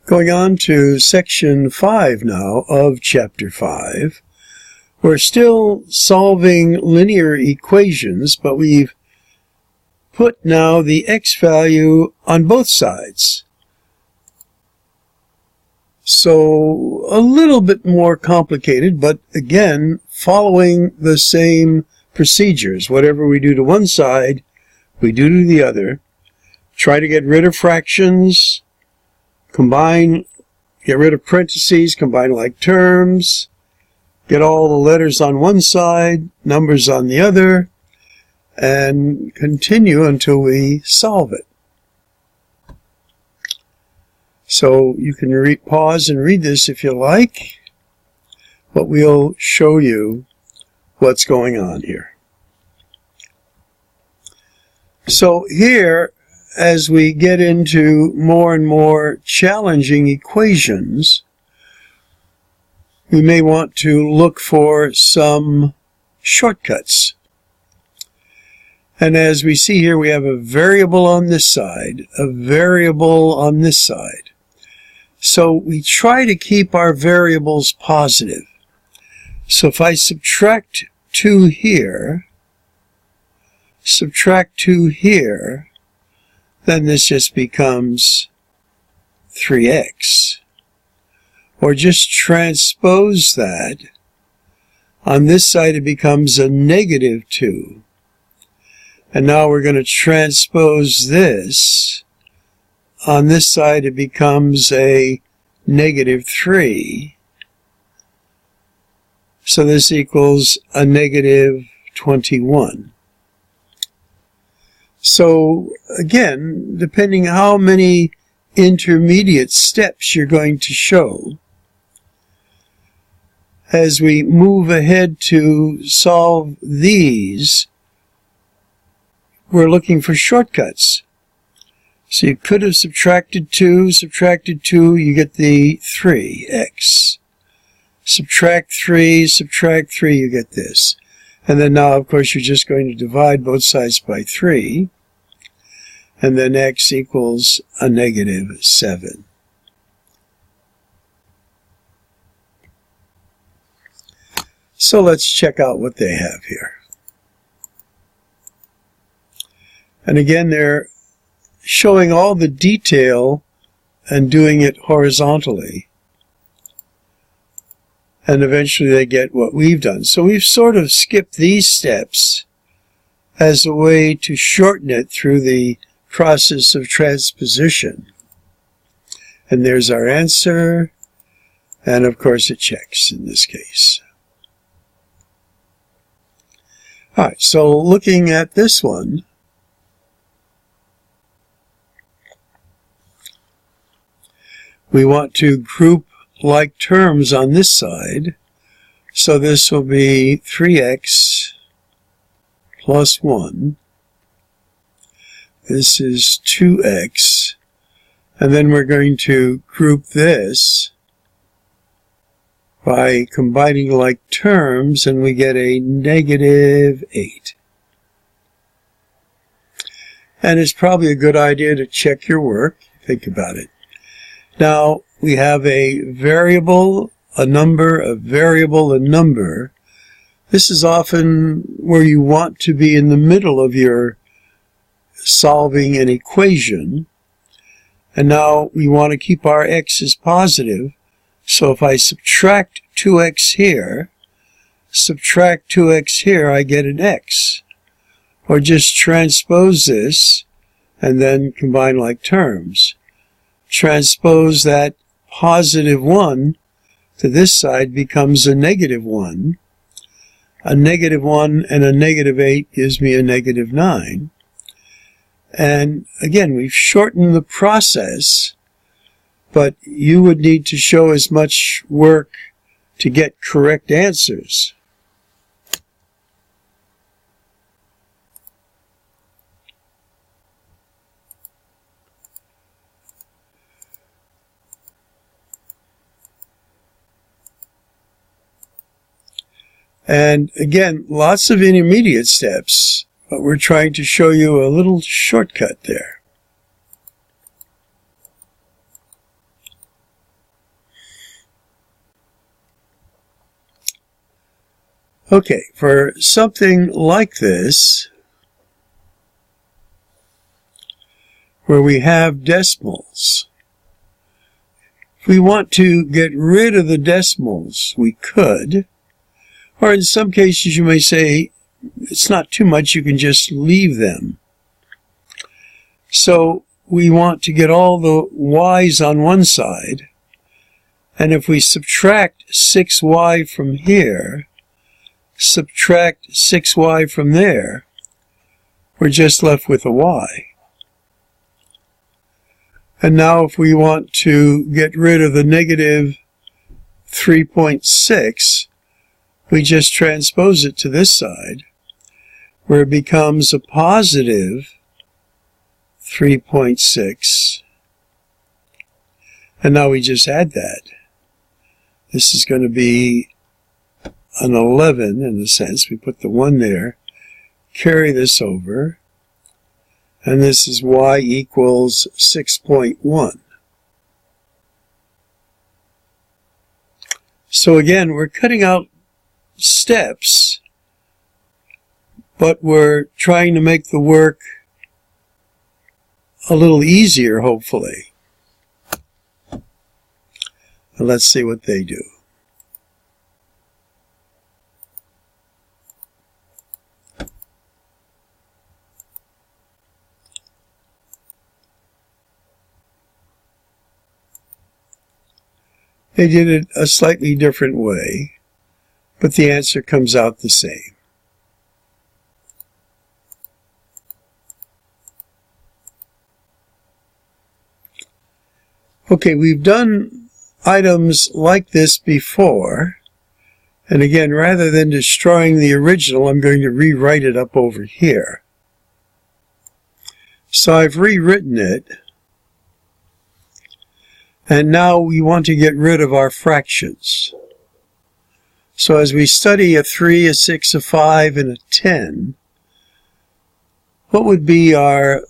Going on to section 5 now of chapter 5. We're still solving linear equations, but we've put now the x value on both sides. So a little bit more complicated, but again, following the same procedures. Whatever we do to one side, we do to the other. Try to get rid of fractions. Combine, get rid of parentheses, combine like terms, get all the letters on one side, numbers on the other, and continue until we solve it. So you can pause and read this if you like, but we'll show you what's going on here. So here, as we get into more and more challenging equations, we may want to look for some shortcuts. And as we see here, we have a variable on this side, a variable on this side. So we try to keep our variables positive. So if I subtract 2 here, subtract 2 here, then this just becomes 3x. Or just transpose that. On this side it becomes a negative 2. And now we're going to transpose this. On this side it becomes a negative 3. So this equals a negative 21. So again, depending how many intermediate steps you're going to show, as we move ahead to solve these, we're looking for shortcuts. So you could have subtracted 2, you get the 3x. Subtract 3, you get this. And then now, of course, you're just going to divide both sides by 3. And then x equals a negative 7. So let's check out what they have here. And again, they're showing all the detail and doing it horizontally. And eventually they get what we've done. So we've sort of skipped these steps as a way to shorten it through the process of transposition. And there's our answer. And of course it checks in this case. Alright, so looking at this one, we want to group like terms on this side. So this will be 3x plus 1. This is 2x. And then we're going to group this by combining like terms, and we get a negative 8. And it's probably a good idea to check your work. Think about it. Now, we have a variable, a number, a variable, a number. This is often where you want to be in the middle of your solving an equation. And now we want to keep our x's positive. So if I subtract 2x here, subtract 2x here, I get an x. Or just transpose this and then combine like terms. Transpose that positive 1 to this side becomes a negative 1. A negative 1 and a negative 8 gives me a negative 9. And again, we've shortened the process, but you would need to show as much work to get correct answers. And again, lots of intermediate steps, but we're trying to show you a little shortcut there. Okay, for something like this, where we have decimals, if we want to get rid of the decimals, we could, or in some cases you may say, it's not too much, you can just leave them. So we want to get all the y's on one side, and if we subtract 6y from here, subtract 6y from there, we're just left with a y. And now if we want to get rid of the negative 3.6, we just transpose it to this side, where it becomes a positive 3.6. And now we just add that. This is going to be an 11 in a sense. We put the 1 there, carry this over, and this is y equals 6.1. So again, we're cutting out steps, but we're trying to make the work a little easier, hopefully. And let's see what they do. They did it a slightly different way, but the answer comes out the same. Okay, we've done items like this before, and again, rather than destroying the original, I'm going to rewrite it up over here. So I've rewritten it, and now we want to get rid of our fractions. So as we study a 3, a 6, a 5, and a 10, what would be our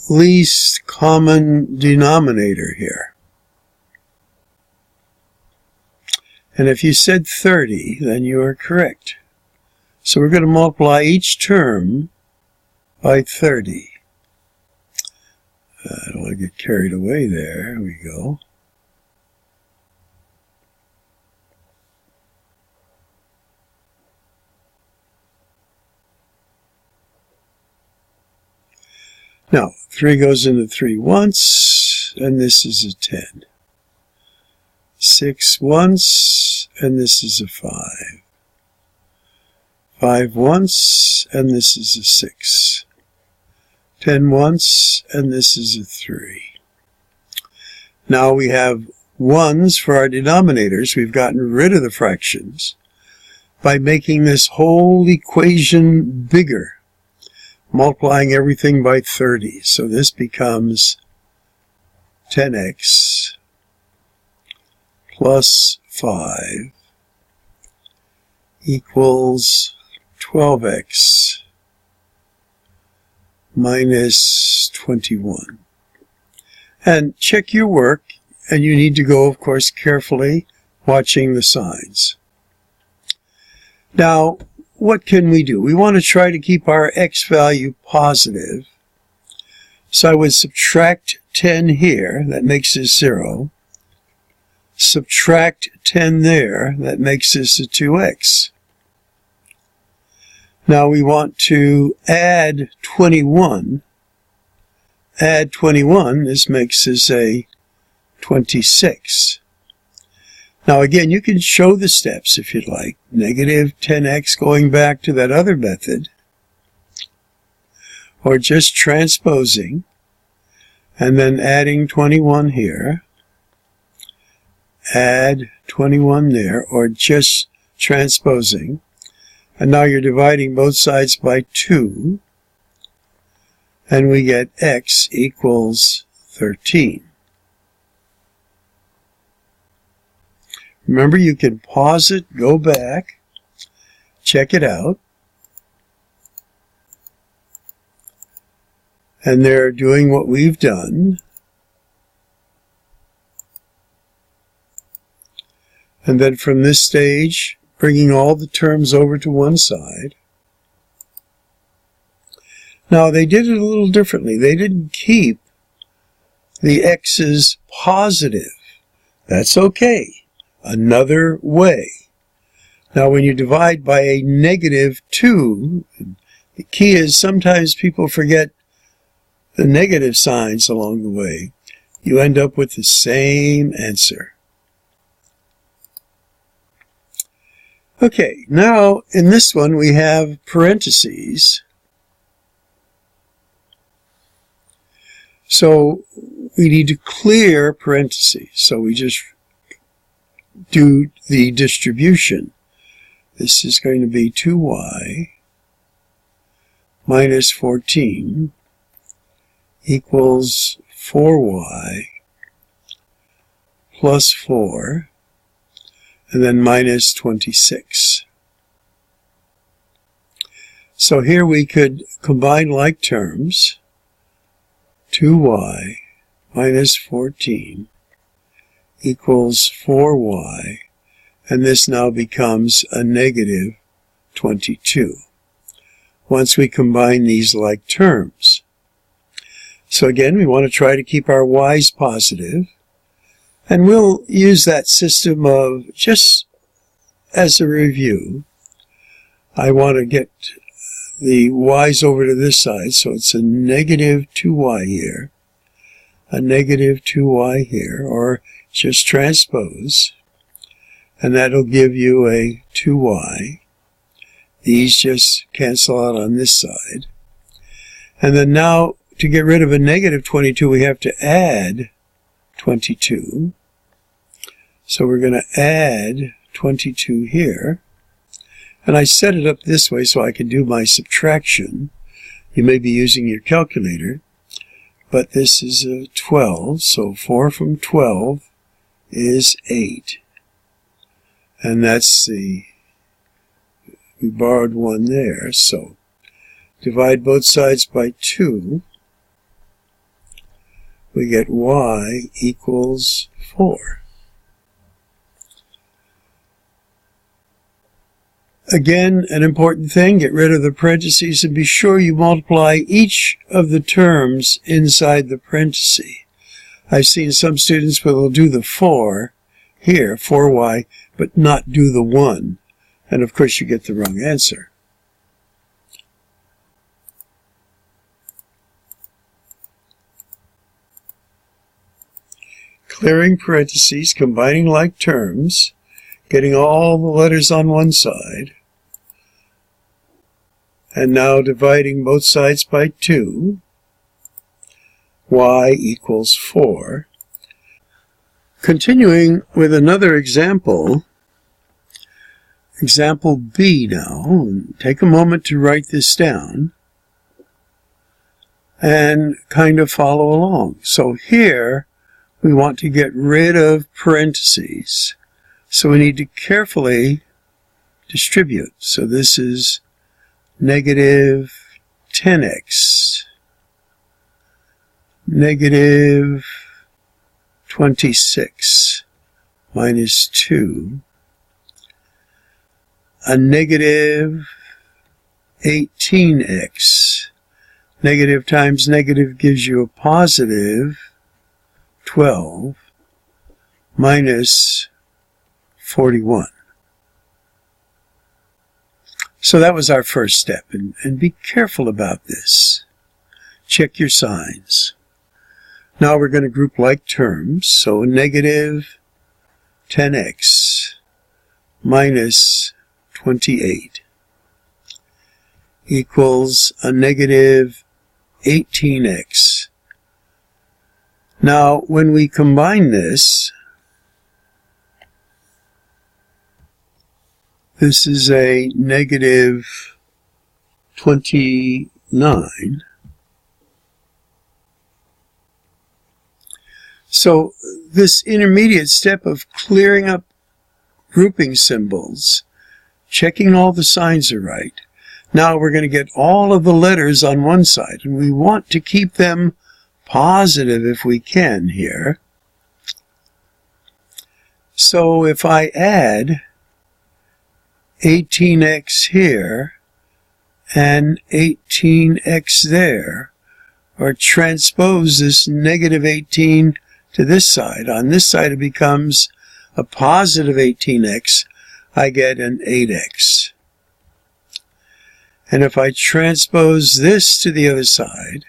least common denominator here? And if you said 30, then you are correct. So we're going to multiply each term by 30. I don't want to get carried away there. There we go. Now, 3 goes into 3 once, and this is a 10. 6 once, and this is a 5. 5 once, and this is a 6. 10 once, and this is a 3. Now we have 1s for our denominators. We've gotten rid of the fractions by making this whole equation bigger, multiplying everything by 30. So this becomes 10x plus 5 equals 12x minus 21. And check your work, and you need to go, of course, carefully watching the signs. Now, what can we do? We want to try to keep our x value positive. So I would subtract 10 here, that makes this 0. Subtract 10 there, that makes this a 2x. Now we want to add 21. Add 21, this makes this a 26. Now again, you can show the steps if you'd like. Negative 10x going back to that other method, or just transposing, and then adding 21 here, add 21 there, or just transposing, and now you're dividing both sides by 2, and we get x equals 13. Remember, you can pause it, go back, check it out, and they're doing what we've done. And then from this stage, bringing all the terms over to one side. Now, they did it a little differently. They didn't keep the x's positive. That's okay. Another way. Now, when you divide by a -2, the key is sometimes people forget the negative signs along the way. You end up with the same answer. Okay, now in this one we have parentheses. So we need to clear parentheses. So we just do the distribution. This is going to be 2y minus 14 equals 4y plus 4, and then minus 26. So here we could combine like terms. 2y minus 14 equals 4y, and this now becomes a -22 once we combine these like terms. So again, we want to try to keep our y's positive, and we'll use that system of, just as a review, I want to get the y's over to this side, so it's a -2y here, a -2y here, or just transpose, and that'll give you a 2y. These just cancel out on this side. And then now, to get rid of a -22, we have to add 22. So we're going to add 22 here. And I set it up this way so I can do my subtraction. You may be using your calculator, but this is a 12, so 4 from 12 is 8. And that's we borrowed 1 there, so divide both sides by 2. We get y equals 4. Again, an important thing, get rid of the parentheses and be sure you multiply each of the terms inside the parenthesis. I've seen some students who will do the 4 here, 4y, but not do the 1. And of course you get the wrong answer. Clearing parentheses, combining like terms, getting all the letters on one side, and now dividing both sides by 2, y equals 4. Continuing with another example, example B now. Take a moment to write this down and kind of follow along. So here we want to get rid of parentheses. So we need to carefully distribute. So this is -10x, -26 minus 2, a -18x. Negative times negative gives you a positive 12 minus 41. So that was our first step, and be careful about this. Check your signs. Now we're going to group like terms, so -10x minus 28 equals a -18x. Now, when we combine this, this is a -29. So this intermediate step of clearing up grouping symbols, checking all the signs are right. Now we're going to get all of the letters on one side, and we want to keep them positive if we can here. So if I add 18x here and 18x there, or transpose this negative 18 to this side. On this side it becomes a positive 18x. I get an 8x. And if I transpose this to the other side,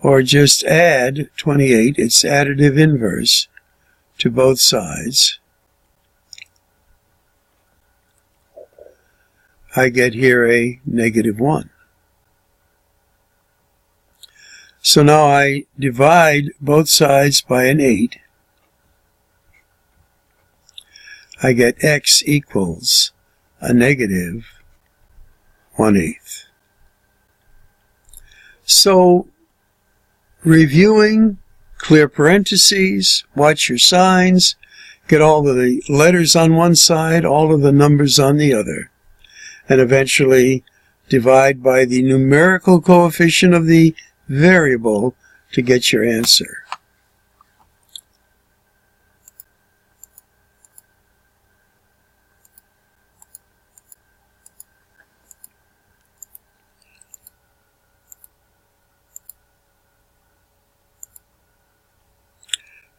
or just add 28, its additive inverse, to both sides, I get here a negative 1. So now I divide both sides by an 8. I get x equals a negative 1/8. So, reviewing, clear parentheses, watch your signs, get all of the letters on one side, all of the numbers on the other, and eventually divide by the numerical coefficient of the variable to get your answer.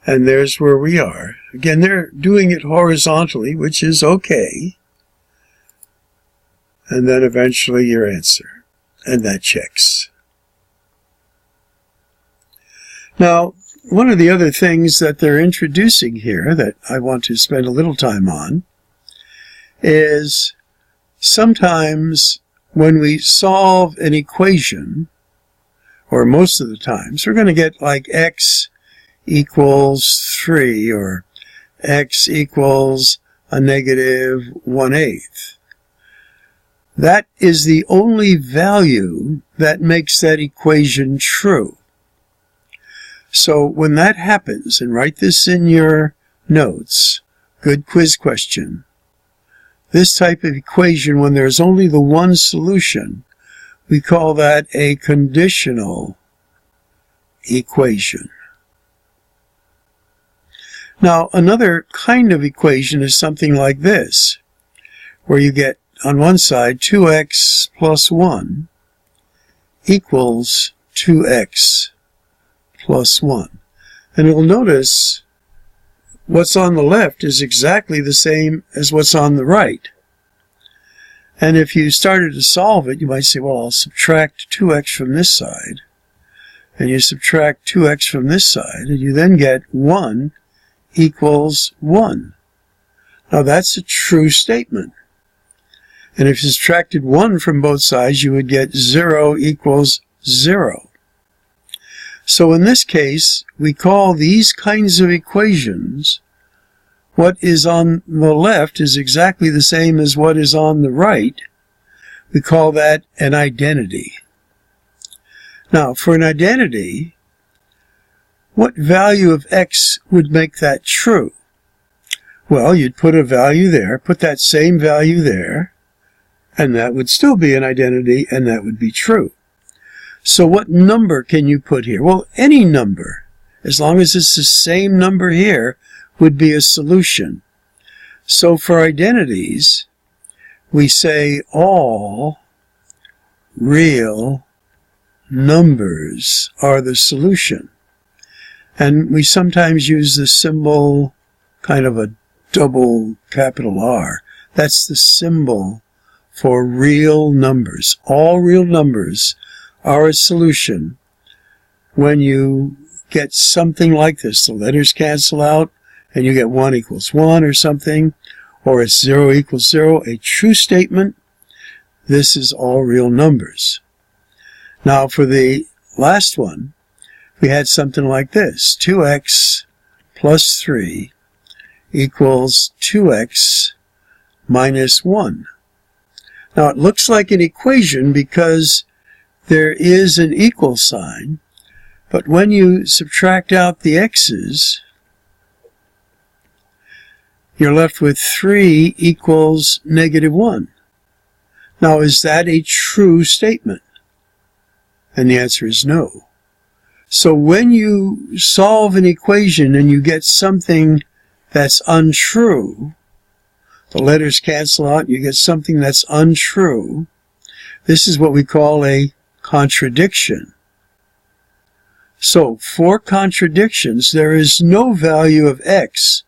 And there's where we are. Again, they're doing it horizontally, which is okay. And then eventually your answer. And that checks. Now, one of the other things that they're introducing here that I want to spend a little time on is sometimes when we solve an equation, or most of the times, we're going to get like x equals 3 or x equals a negative 1/8. That is the only value that makes that equation true. So when that happens, and write this in your notes, good quiz question, this type of equation, when there's only the one solution, we call that a conditional equation. Now, another kind of equation is something like this, where you get on one side 2x plus 1 equals 2x plus 1. And you'll notice what's on the left is exactly the same as what's on the right. And if you started to solve it, you might say, well, I'll subtract 2x from this side, and you subtract 2x from this side, and you then get 1 equals 1. Now that's a true statement. And if you subtracted 1 from both sides, you would get 0 equals 0. So in this case, we call these kinds of equations, what is on the left is exactly the same as what is on the right. We call that an identity. Now, for an identity, what value of x would make that true? Well, you'd put a value there, put that same value there, and that would still be an identity, and that would be true. So what number can you put here? Well, any number, as long as it's the same number here, would be a solution. So for identities, we say all real numbers are the solution. And we sometimes use the symbol, kind of a double capital R. That's the symbol for real numbers. All real numbers are a solution when you get something like this. The letters cancel out and you get 1 equals 1 or something, or it's 0 equals 0, a true statement. This is all real numbers. Now for the last one, we had something like this. 2x plus 3 equals 2x minus 1. Now it looks like an equation because there is an equal sign, but when you subtract out the x's, you're left with 3 equals negative 1. Now is that a true statement? And the answer is no. So when you solve an equation and you get something that's untrue, The letters cancel out, you get something that's untrue. This is what we call a contradiction. So, for contradictions, there is no value of x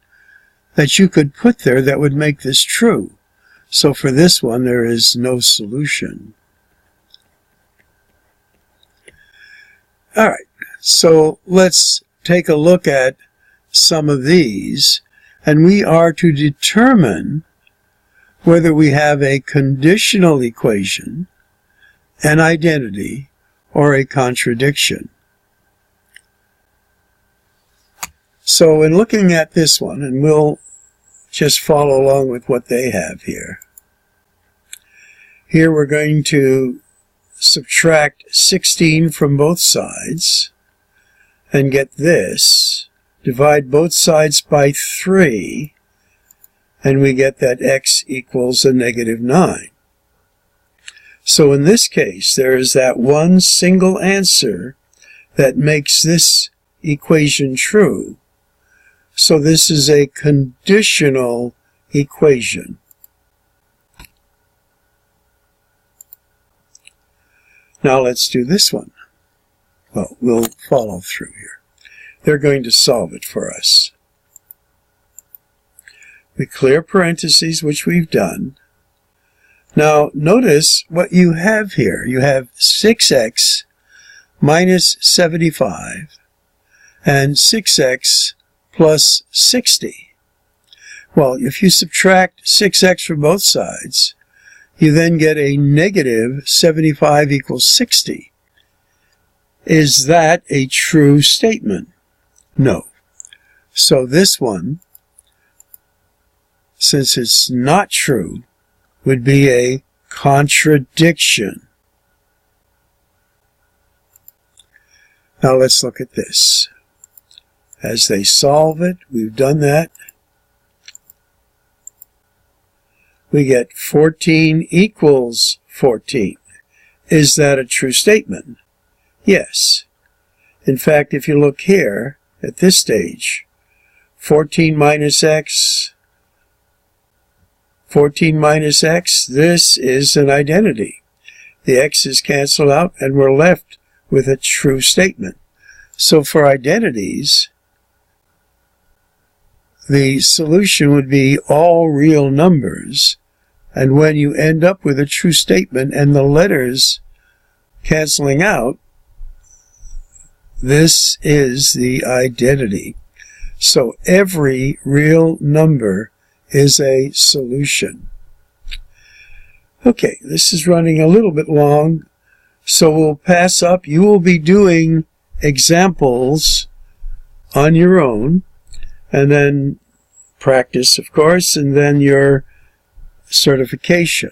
that you could put there that would make this true. So for this one, there is no solution. All right, so let's take a look at some of these, and we are to determine whether we have a conditional equation, an identity, or a contradiction. So in looking at this one, and we'll just follow along with what they have here. Here we're going to subtract 16 from both sides and get this. Divide both sides by 3, and we get that x equals a negative 9. So in this case, there is that one single answer that makes this equation true. So this is a conditional equation. Now let's do this one. Well, we'll follow through here. They're going to solve it for us. We clear parentheses, which we've done. Now notice what you have here. You have 6x minus 75 and 6x plus 60. Well, if you subtract 6x from both sides, you then get a negative 75 equals 60. Is that a true statement? No. So this one, since it's not true, would be a contradiction. Now let's look at this. As they solve it, we've done that. We get 14 equals 14. Is that a true statement? Yes. In fact, if you look here at this stage, 14 minus x, this is an identity. The x is canceled out and we're left with a true statement. So for identities, the solution would be all real numbers, and when you end up with a true statement and the letters canceling out, this is the identity. So every real number is a solution. Okay, this is running a little bit long, so we'll pass up. You will be doing examples on your own, and then practice, of course, and then your certification.